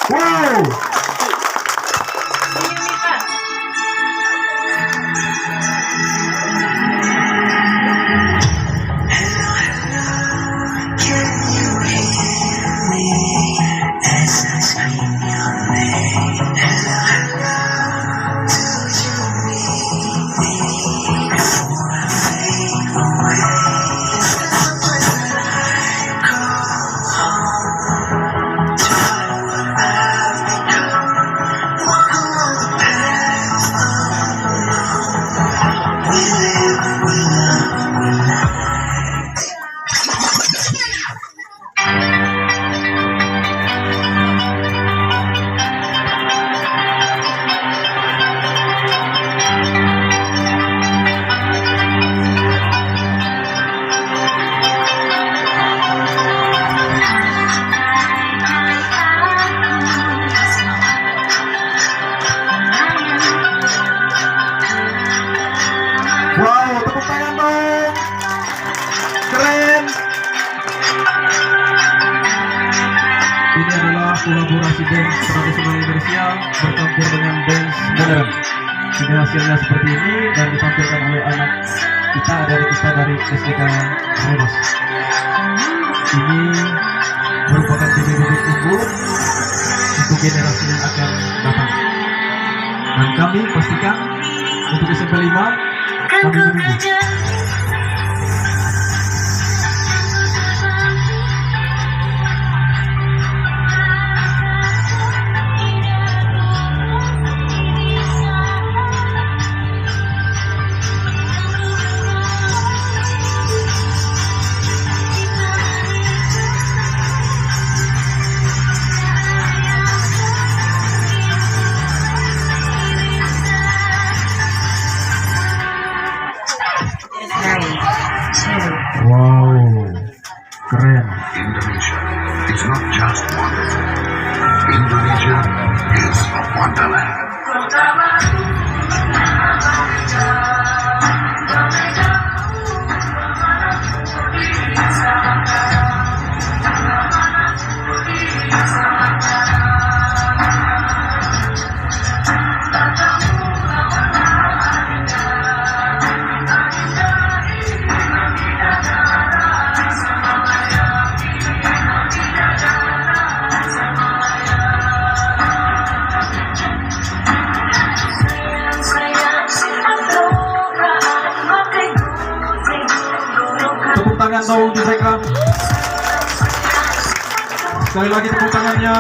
Wow. Wow, tepuk tangan dong. Keren. Ini adalah kolaborasi dance tradisional Indonesia bercampur dengan dance modern. Sehingga hasilnya seperti ini dan ditampilkan oleh anak kita dari SDK Brebes. Ini merupakan bibit-bibit unggul untuk generasi yang akan datang. Dan kami pastikan untuk SMP 5 kami menunggu. Wow, keren. Indonesia is not just wonderful. Indonesia is a wonderland. Tepuk tangan dong untuk mereka. Sekali lagi tepuk tangannya.